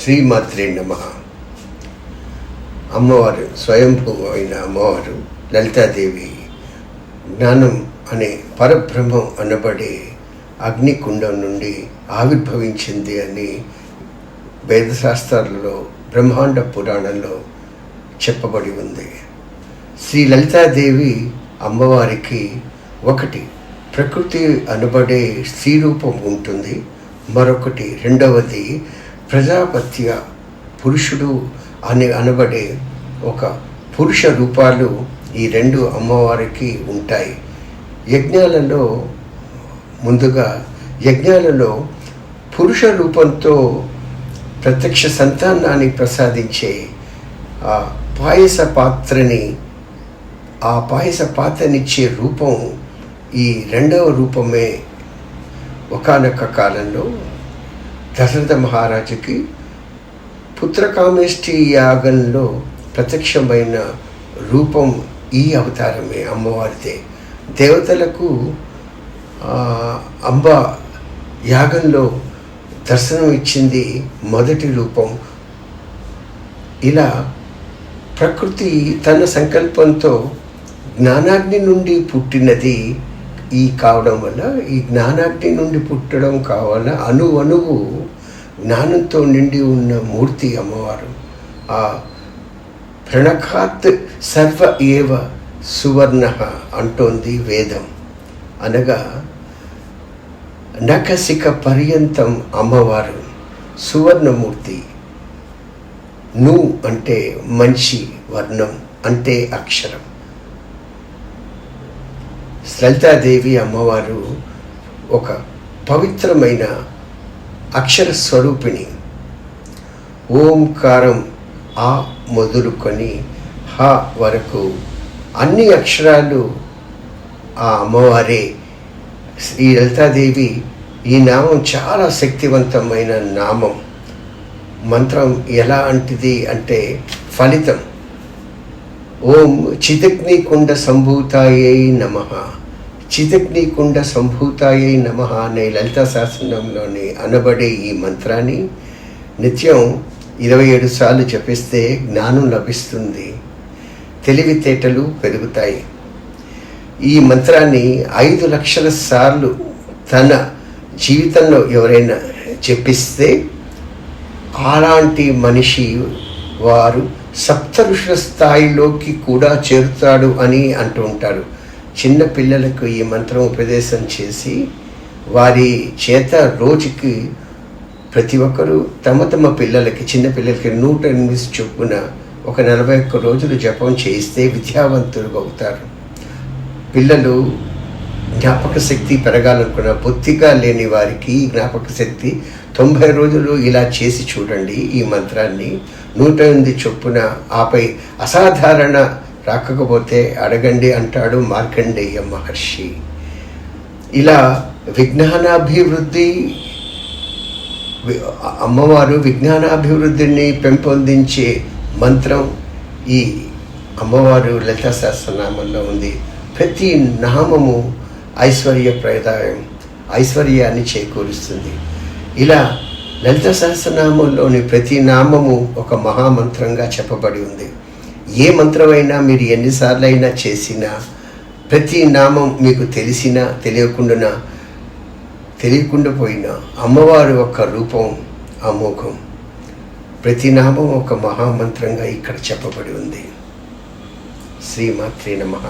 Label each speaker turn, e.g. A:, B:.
A: శ్రీమాత్రే నమః. అమ్మవారు స్వయంభూ అయిన అమ్మవారు లలితాదేవి జ్ఞానం అనే పరబ్రహ్మం అనబడే అగ్నికుండం నుండి ఆవిర్భవించింది అని వేదశాస్త్రాలలో బ్రహ్మాండ పురాణంలో చెప్పబడి ఉంది. శ్రీ లలితాదేవి అమ్మవారికి ఒకటి ప్రకృతి అనబడే స్త్రీ రూపం ఉంటుంది, మరొకటి రెండవది ప్రజాపత్య పురుషుడు అనబడే ఒక పురుష రూపాలు ఈ రెండు అమ్మవారికి ఉంటాయి. యజ్ఞాలలో పురుష రూపంతో ప్రత్యక్ష సంతానాన్ని ప్రసాదించే ఆ పాయస పాత్రనిచ్చే రూపం ఈ రెండవ రూపమే. ఒకానొక కాలంలో దశరథ మహారాజుకి పుత్రకామేష్టి యాగంలో ప్రత్యక్షమైన రూపం ఈ అవతారమే, అమ్మవారిదే. దేవతలకు అంబ యాగంలో దర్శనం ఇచ్చింది మొదటి రూపం. ఇలా ప్రకృతి తన సంకల్పంతో జ్ఞానాగ్ని నుండి పుట్టినది ఈ కావడం వల్ల, ఈ జ్ఞానాగ్ని నుండి పుట్టడం కావాల అణువణువు జ్ఞానంతో నిండి ఉన్న మూర్తి అమ్మవారు. ఆ ప్రణఖాత్ సర్వ ఏవ సువర్ణ అంటోంది వేదం. అనగా నఖశిఖ పర్యంతం అమ్మవారు సువర్ణమూర్తి. ను అంటే మంచి, వర్ణం అంటే అక్షరం. లలితాదేవి అమ్మవారు ఒక పవిత్రమైన అక్షర స్వరూపిణి. ఓంకారం ఆ మొదలుకొని హ వరకు అన్ని అక్షరాలు ఆ అమ్మవారే. శ్రీ లలితాదేవి ఈ నామం చాలా శక్తివంతమైన నామం. మంత్రం ఎలా అంటిది అంటే ఫలితం ఓం చిదగ్నికుండ సంభూతాయై నమః. చిదగ్నికుండ సంభూతాయై నమః అనే లలితా శాసనంలోని అనబడే ఈ మంత్రాన్ని నిత్యం 27 సార్లు జపిస్తే జ్ఞానం లభిస్తుంది, తెలివితేటలు పెరుగుతాయి. ఈ మంత్రాన్ని 5 లక్షల సార్లు తన జీవితంలో ఎవరైనా జపిస్తే అలాంటి మనిషి వారు సప్త ఋషుల స్థాయిలోకి కూడా చేరుతాడు అని అంటూ ఉంటారు. చిన్న పిల్లలకు ఈ మంత్రం ఉపదేశం చేసి వారి చేత రోజుకి ప్రతి ఒక్కరూ తమ పిల్లలకి, చిన్న పిల్లలకి 108 చొప్పున ఒక 41 రోజులు జపం చేయిస్తే విద్యావంతులు అవుతారు. పిల్లలు జ్ఞాపక శక్తి పెరగాలనుకున్న బొత్తిగా లేని వారికి జ్ఞాపక శక్తి 90 రోజులు ఇలా చేసి చూడండి ఈ మంత్రాన్ని 108 చొప్పున. ఆపై అసాధారణ రాకపోతే అడగండి అంటాడు మార్కండేయ మహర్షి. ఇలా విజ్ఞానాభివృద్ధి, అమ్మవారు విజ్ఞానాభివృద్ధిని పెంపొందించే మంత్రం ఈ అమ్మవారు లలితా సహస్రనామంలో ఉంది. ప్రతి నామము ఐశ్వర్యాన్ని చేకూరుస్తుంది. ఇలా లలిత సహస్రనామంలోని ప్రతి నామము ఒక మహామంత్రంగా చెప్పబడి ఉంది. ఏ మంత్రమైనా మీరు ఎన్నిసార్లు అయినా చేసినా, ప్రతి నామం మీకు తెలిసినా తెలియకుండా పోయినా అమ్మవారి ఒక రూపం అమోఘం. ప్రతి నామం ఒక మహామంత్రంగా ఇక్కడ చెప్పబడి ఉంది. శ్రీమాత్రే నమః.